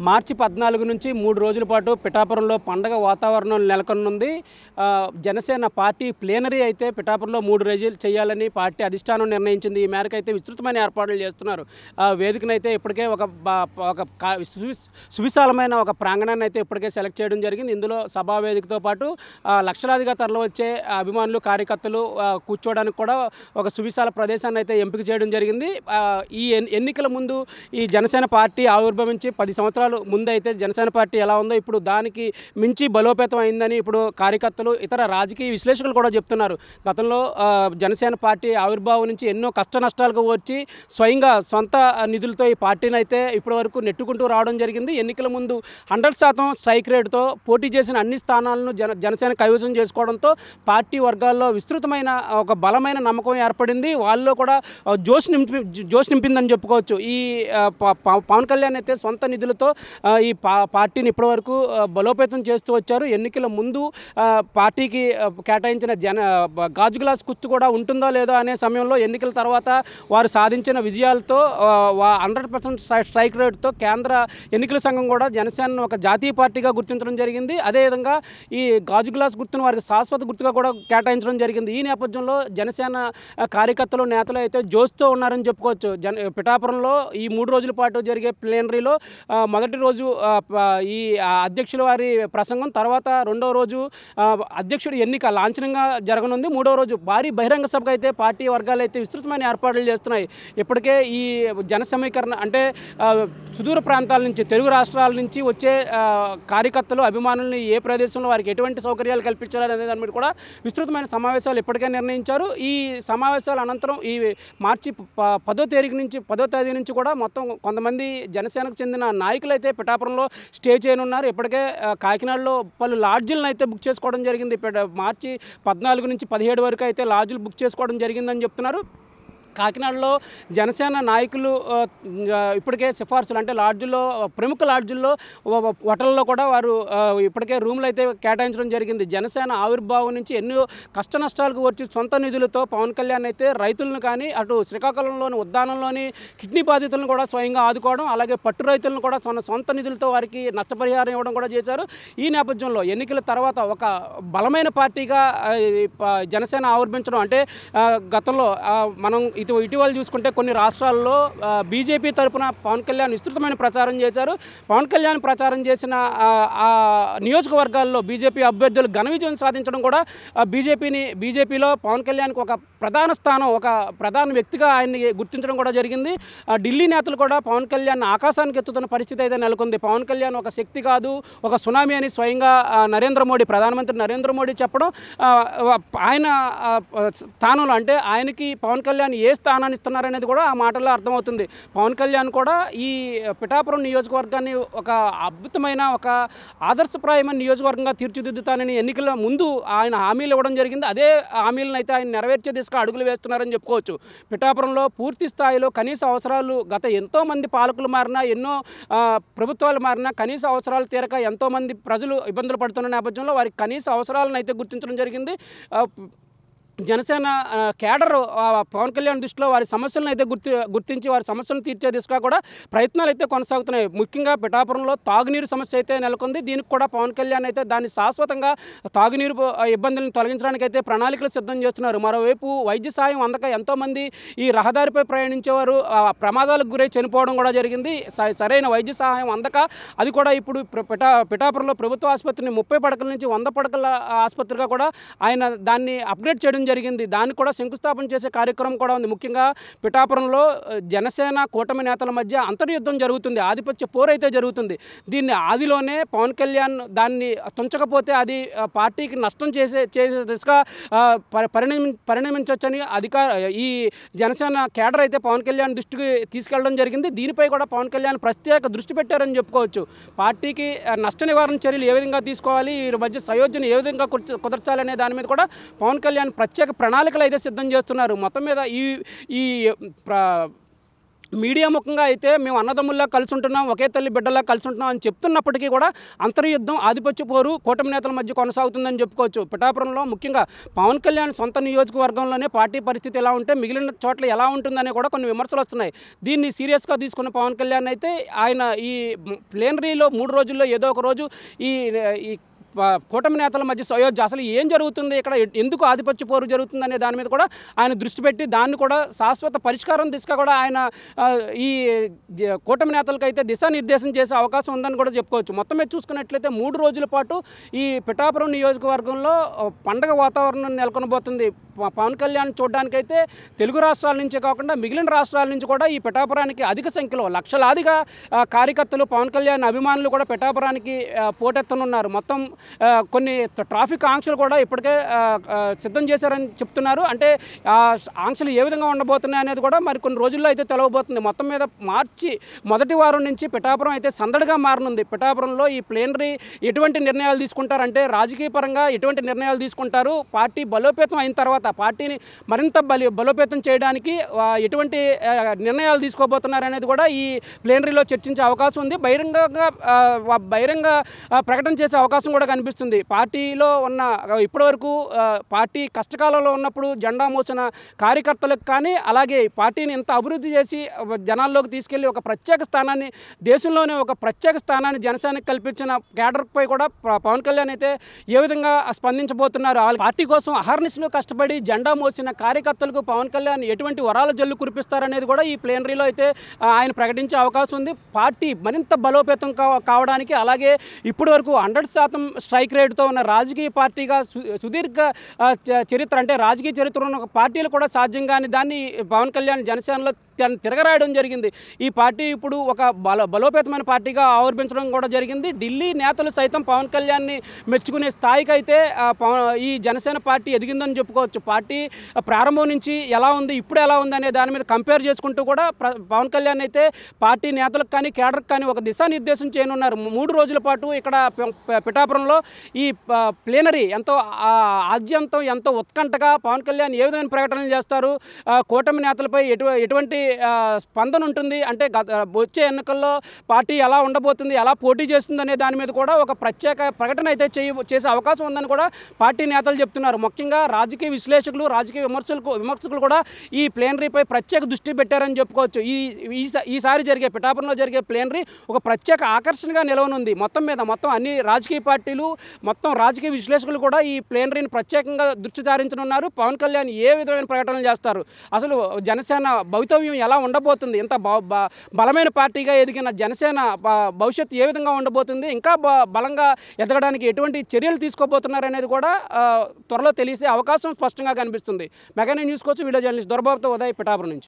మార్చి 14 నుంచి 3 రోజుల పాటు పిఠాపురంలో పండగ వాతావరణం నెలకొనుంది. జనసేన పార్టీ ప్లేనరీ అయితే పిఠాపురంలో 3 రోజులు చేయాలని పార్టీ అధిష్టానం నిర్ణయించింది. ఈ మేరకు అయితే విస్తృతమైన ఏర్పాట్లు చేస్తున్నారు. వేదికనైతే ఇప్పటికే సువిశాలమైన ఒక ప్రాంగణాన్ని అయితే ఇప్పటికే సెలెక్ట్ చేయడం జరిగింది. ఇందులో సభా వేదికతో పాటు లక్షలాదిగా తరలివచ్చే అభిమానులు, కార్యకర్తలు కూర్చోవడానికి కూడా ఒక సువిశాల ప్రదేశాన్ని అయితే ఎంపిక చేయడం జరిగింది. ఈ ఎన్నికల ముందు ఈ జనసేన పార్టీ ఆవిర్భవించి 10 సంవత్సరాలు ముందైతే జనసేన పార్టీ ఎలా ఉందో ఇప్పుడు దానికి మించి బలోపేతం అయిందని ఇప్పుడు కార్యకర్తలు, ఇతర రాజకీయ విశ్లేషకులు కూడా చెప్తున్నారు. గతంలో జనసేన పార్టీ ఆవిర్భావం నుంచి ఎన్నో కష్ట నష్టాలకు వచ్చి స్వయంగా సొంత నిధులతో ఈ పార్టీని అయితే ఇప్పటి వరకు నెట్టుకుంటూ రావడం జరిగింది. ఎన్నికల ముందు 100% స్ట్రైక్ రేటుతో పోటీ చేసిన అన్ని స్థానాలను జనసేన కైవసం చేసుకోవడంతో పార్టీ వర్గాల్లో విస్తృతమైన ఒక బలమైన నమ్మకం ఏర్పడింది. వాళ్ళలో కూడా జోష్ నింపిందని చెప్పుకోవచ్చు. ఈ పవన్ కళ్యాణ్ అయితే సొంత నిధులతో ఈ పార్టీని ఇప్పటివరకు బలోపేతం చేస్తూ వచ్చారు. ఎన్నికల ముందు పార్టీకి కేటాయించిన గాజు గ్లాస్ గుర్తు కూడా ఉంటుందో లేదో అనే సమయంలో ఎన్నికల తర్వాత వారు సాధించిన విజయాలతో 100% స్ట్రైక్ రేటుతో కేంద్ర ఎన్నికల సంఘం కూడా జనసేనను ఒక జాతీయ పార్టీగా గుర్తించడం జరిగింది. అదేవిధంగా ఈ గాజు గ్లాస్ గుర్తును వారికి శాశ్వత గుర్తుగా కూడా కేటాయించడం జరిగింది. ఈ నేపథ్యంలో జనసేన కార్యకర్తలు, నేతలు అయితే జోష్తో ఉన్నారని చెప్పుకోవచ్చు. పిఠాపురంలో ఈ 3 రోజుల పాటు జరిగే ప్లేనరీలో మొదటి రోజు ఈ అధ్యక్షుల వారి ప్రసంగం, తర్వాత రెండవ రోజు అధ్యక్షుడి ఎన్నిక లాంఛనంగా జరగనుంది. మూడవ రోజు భారీ బహిరంగ సభకు అయితే పార్టీ వర్గాలు అయితే విస్తృతమైన ఏర్పాట్లు చేస్తున్నాయి. ఇప్పటికే ఈ జన సమీకరణ అంటే సుదూర ప్రాంతాల నుంచి, తెలుగు రాష్ట్రాల నుంచి వచ్చే కార్యకర్తలు, అభిమానుల్ని ఏ ప్రదేశంలో వారికి ఎటువంటి సౌకర్యాలు కల్పించాలనే దాని మీద కూడా విస్తృతమైన సమావేశాలు ఇప్పటికే నిర్ణయించారు. ఈ సమావేశాల అనంతరం ఈ మార్చి 10వ తేదీ నుంచి కూడా మొత్తం కొంతమంది జనసేనకు చెందిన నాయకులు అయితే పిఠాపురంలో స్టే చేయనున్నారు. ఇప్పటికే కాకినాడలో పలు లాడ్జీలను అయితే బుక్ చేసుకోవడం జరిగింది. మార్చి 14 నుంచి 17 వరకు అయితే లాడ్జీలు బుక్ చేసుకోవడం జరిగిందని చెప్తున్నారు. కాకినాడలో జనసేన నాయకులు ఇప్పటికే సిఫార్సులు అంటే లాడ్జుల్లో, ప్రముఖ లాడ్జుల్లో, హోటల్లో కూడా వారు ఇప్పటికే రూమ్లు అయితే కేటాయించడం జరిగింది. జనసేన ఆవిర్భావం నుంచి ఎన్నో కష్ట నష్టాలకు వచ్చి సొంత నిధులతో పవన్ కళ్యాణ్ అయితే రైతులను కానీ, అటు శ్రీకాకుళంలోని ఉద్దానంలోని కిడ్నీ బాధితులను కూడా స్వయంగా ఆదుకోవడం, అలాగే పట్టు రైతులను కూడా సొంత నిధులతో వారికి నష్టపరిహారం ఇవ్వడం కూడా చేశారు. ఈ నేపథ్యంలో ఎన్నికల తర్వాత ఒక బలమైన పార్టీగా జనసేన ఆవిర్భించడం అంటే గతంలో మనం ఇటీవల చూసుకుంటే కొన్ని రాష్ట్రాల్లో బీజేపీ తరపున పవన్ కళ్యాణ్ విస్తృతమైన ప్రచారం చేశారు. పవన్ కళ్యాణ్ ప్రచారం చేసిన ఆ నియోజకవర్గాల్లో బీజేపీ అభ్యర్థులు ఘన విజయం సాధించడం కూడా బీజేపీలో పవన్ కళ్యాణ్కి ఒక ప్రధాన స్థానం, ఒక ప్రధాన వ్యక్తిగా ఆయన్ని గుర్తించడం కూడా జరిగింది. ఢిల్లీ నేతలు కూడా పవన్ కళ్యాణ్ ఆకాశానికి ఎత్తుతున్న పరిస్థితి అయితే నెలకొంది. పవన్ కళ్యాణ్ ఒక శక్తి కాదు, ఒక సునామీ అని స్వయంగా ప్రధానమంత్రి నరేంద్ర మోడీ చెప్పడం, ఆయన స్థానంలో అంటే ఆయనకి పవన్ కళ్యాణ్ ఏ స్థానాన్ని ఇస్తున్నారనేది కూడా ఆ మాటల్లో అర్థమవుతుంది. పవన్ కళ్యాణ్ కూడా ఈ పిఠాపురం నియోజకవర్గాన్ని ఒక అద్భుతమైన, ఒక ఆదర్శప్రాయమైన నియోజకవర్గంగా తీర్చిదిద్దుతానని ఎన్నికల ముందు ఆయన హామీలు ఇవ్వడం జరిగింది. అదే హామీలను అయితే ఆయన నెరవేర్చే దిశగా అడుగులు వేస్తున్నారని చెప్పుకోవచ్చు. పిఠాపురంలో పూర్తి స్థాయిలో కనీస అవసరాలు, గత ఎంతోమంది పాలకులు మారినా, ఎన్నో ప్రభుత్వాలు మారినా కనీస అవసరాలు తీరక ఎంతోమంది ప్రజలు ఇబ్బందులు పడుతున్న నేపథ్యంలో వారికి కనీస అవసరాలను అయితే గుర్తించడం జరిగింది. జనసేన కేడర్ పవన్ కళ్యాణ్ దృష్టిలో వారి సమస్యలను అయితే గుర్తించి వారి సమస్యలను తీర్చే దిశగా కూడా ప్రయత్నాలు అయితే కొనసాగుతున్నాయి. ముఖ్యంగా పిఠాపురంలో తాగునీరు సమస్య అయితే నెలకొంది. దీనికి కూడా పవన్ కళ్యాణ్ అయితే దాన్ని శాశ్వతంగా తాగునీరు ఇబ్బందులను తొలగించడానికి అయితే ప్రణాళికలు సిద్ధం చేస్తున్నారు. మరోవైపు వైద్య సాయం అందక ఎంతోమంది ఈ రహదారిపై ప్రయాణించేవారు ప్రమాదాలకు గురై చనిపోవడం కూడా జరిగింది. సరైన వైద్య సహాయం అందక అది కూడా ఇప్పుడు పిఠాపురంలో ప్రభుత్వ ఆసుపత్రిని 30 పడకల నుంచి 100 పడకల ఆసుపత్రిగా కూడా ఆయన దాన్ని అప్గ్రేడ్ చేయడం జరిగింది. దాన్ని కూడా శంకుస్థాపన చేసే కార్యక్రమం కూడా ఉంది. ముఖ్యంగా పిఠాపురంలో జనసేన కూటమి నేతల మధ్య అంతర్యుద్ధం జరుగుతుంది, ఆధిపత్య పోరైతే జరుగుతుంది. దీన్ని ఆదిలోనే పవన్ కళ్యాణ్ దాన్ని తుంచకపోతే అది పార్టీకి నష్టం చేసే దిశగా పరిణమించవచ్చని ఈ జనసేన కేడర్ అయితే పవన్ కళ్యాణ్ దృష్టికి తీసుకెళ్లడం జరిగింది. దీనిపై కూడా పవన్ కళ్యాణ్ ప్రత్యేక దృష్టి పెట్టారని చెప్పుకోవచ్చు. పార్టీకి నష్ట నివారణ చర్యలు ఏ విధంగా తీసుకోవాలి, వీరి మధ్య సయోధ్యను ఏ విధంగా కుదర్చాలనే దాని మీద కూడా పవన్ కళ్యాణ్ ప్రత్యేక ప్రణాళికలు అయితే సిద్ధం చేస్తున్నారు. మొత్తం మీద ఈ మీడియా ముఖంగా అయితే మేము అన్నదమ్ముల్లా కలిసి ఉంటున్నాం, ఒకే తల్లి బిడ్డలా కలిసి ఉంటున్నాం అని చెప్తున్నప్పటికీ కూడా అంతర్యుద్ధం, ఆధిపత్య పోరు కూటమి నేతల మధ్య కొనసాగుతుందని చెప్పుకోవచ్చు. పిఠాపురంలో ముఖ్యంగా పవన్ కళ్యాణ్ సొంత నియోజకవర్గంలోనే పార్టీ పరిస్థితి ఎలా ఉంటే మిగిలిన చోట్ల ఎలా ఉంటుందనే కూడా కొన్ని విమర్శలు వస్తున్నాయి. దీన్ని సీరియస్గా తీసుకున్న పవన్ కళ్యాణ్ అయితే ఆయన ఈ ప్లేనరీలో 3 రోజుల్లో ఏదో ఒక రోజు ఈ ఈ కూటమి నేతల మధ్య సయోధ్య అసలు ఏం జరుగుతుంది ఇక్కడ, ఎందుకు ఆధిపత్య పోరు జరుగుతుందనే దాని మీద కూడా ఆయన దృష్టి పెట్టి దాన్ని కూడా శాశ్వత పరిష్కారం దిశగా కూడా ఆయన ఈ కూటమి నేతలకైతే దిశానిర్దేశం చేసే అవకాశం ఉందని కూడా చెప్పుకోవచ్చు. మొత్తం మీద చూసుకున్నట్లయితే 3 రోజుల పాటు ఈ పిఠాపురం నియోజకవర్గంలో పండగ వాతావరణం నెలకొనబోతుంది. పవన్ కళ్యాణ్ చూడడానికైతే తెలుగు రాష్ట్రాల నుంచే కాకుండా మిగిలిన రాష్ట్రాల నుంచి కూడా ఈ పిఠాపురానికి అధిక సంఖ్యలో లక్షలాదిగా కార్యకర్తలు, పవన్ కళ్యాణ్ అభిమానులు కూడా పిఠాపురానికి పోటెత్తనున్నారు. మొత్తం కొన్ని ట్రాఫిక్ ఆంక్షలు కూడా ఇప్పటికే సిద్ధం చేశారని చెప్తున్నారు. అంటే ఆంక్షలు ఏ విధంగా ఉండబోతున్నాయి అనేది కూడా మరి కొన్ని రోజుల్లో అయితే తెలవబోతుంది. మొత్తం మీద మార్చి మొదటి వారం నుంచి పిఠాపురం అయితే సందడిగా మారనుంది. పిఠాపురంలో ఈ ప్లేనరీ ఎటువంటి నిర్ణయాలు తీసుకుంటారంటే రాజకీయ పరంగా ఎటువంటి నిర్ణయాలు తీసుకుంటారు, పార్టీ బలోపేతం అయిన తర్వాత పార్టీని మరింత బలోపేతం చేయడానికి ఎటువంటి నిర్ణయాలు తీసుకోబోతున్నారు అనేది కూడా ఈ ప్లేనరీలో చర్చించే అవకాశం ఉంది. బహిరంగ ప్రకటన చేసే అవకాశం కూడా కనిపిస్తుంది. పార్టీలో ఉన్న ఇప్పటివరకు పార్టీ కష్టకాలంలో ఉన్నప్పుడు జెండా మోసిన కార్యకర్తలకు కానీ, అలాగే పార్టీని ఎంత అభివృద్ధి చేసి జనాల్లోకి తీసుకెళ్లి ఒక ప్రత్యేక స్థానాన్ని, దేశంలోనే ఒక ప్రత్యేక స్థానాన్ని జనసేనకు కల్పించిన కేడర్పై కూడా పవన్ కళ్యాణ్ అయితే ఏ విధంగా స్పందించబోతున్నారు, పార్టీ కోసం అహర్నిశలు కష్టపడి జెండా మోసిన కార్యకర్తలకు పవన్ కళ్యాణ్ ఎటువంటి వరాల జల్లు కురిపిస్తారనేది కూడా ఈ ప్లేనరీలో అయితే ఆయన ప్రకటించే అవకాశం ఉంది. పార్టీ మరింత బలోపేతం కావడానికి, అలాగే ఇప్పటి వరకు 100% స్ట్రైక్ రేట్తో ఉన్న రాజకీయ పార్టీగా సుదీర్ఘ చరిత్ర, అంటే రాజకీయ చరిత్ర ఉన్న పార్టీలు కూడా సాధ్యం కాని దాన్ని పవన్ కళ్యాణ్ జనసేనలో తిరగరాయడం జరిగింది. ఈ పార్టీ ఇప్పుడు ఒక బలోపేతమైన పార్టీగా ఆవిర్భించడం కూడా జరిగింది. ఢిల్లీ నేతలు సైతం పవన్ కళ్యాణ్ని మెచ్చుకునే స్థాయికి అయితే ఈ జనసేన పార్టీ ఎదిగిందని చెప్పుకోవచ్చు. పార్టీ ప్రారంభం నుంచి ఎలా ఉంది, ఇప్పుడు ఎలా ఉంది అనే దాని మీద కంపేర్ చేసుకుంటూ కూడా పవన్ కళ్యాణ్ అయితే పార్టీ నేతలకు కానీ కేడర్కి కానీ ఒక దిశానిర్దేశం చేయనున్నారు. 3 రోజుల పాటు ఇక్కడ పిఠాపురంలో ఈ ప్లేనరీ ఎంతో ఆద్యంతం, ఎంతో ఉత్కంఠగా పవన్ కళ్యాణ్ ఏ విధమైన ప్రకటనలు చేస్తారు, కూటమి నేతలపై ఎటువంటి స్పందన ఉంటుంది, అంటే వచ్చే ఎన్నికల్లో పార్టీ ఎలా ఉండబోతుంది, ఎలా పోటీ చేస్తుంది అనే దాని మీద కూడా ఒక ప్రత్యేక ప్రకటన అయితే చేసే అవకాశం ఉందని కూడా పార్టీ నేతలు చెప్తున్నారు. ముఖ్యంగా రాజకీయ విశ్లేషకులు, రాజకీయ విమర్శకులు కూడా ఈ ప్లేనరీపై ప్రత్యేక దృష్టి పెట్టారని చెప్పుకోవచ్చు. ఈసారి జరిగే పిఠాపురంలో జరిగే ప్లేనరీ ఒక ప్రత్యేక ఆకర్షణగా నిలవనుంది. మొత్తం అన్ని రాజకీయ పార్టీలు, మొత్తం రాజకీయ విశ్లేషకులు కూడా ఈ ప్లేనరీని ప్రత్యేకంగా దృష్టి సారించనున్నారు. పవన్ కళ్యాణ్ ఏ విధమైన ప్రకటనలు చేస్తారు, అసలు జనసేన భవితవ్యం ఎలా ఉండబోతుంది, ఇంత బలమైన పార్టీగా ఎదిగిన జనసేన భవిష్యత్తు ఏ విధంగా ఉండబోతుంది, ఇంకా బలంగా ఎదగడానికి ఎటువంటి చర్యలు తీసుకోబోతున్నారు అనేది కూడా త్వరలో తెలిసే అవకాశం స్పష్టంగా కనిపిస్తుంది. మెగా న్యూస్ కోసం వీడియో జర్నలిస్ట్ దొరబాబుతో ఉదయ్, పిఠాపురం నుంచి.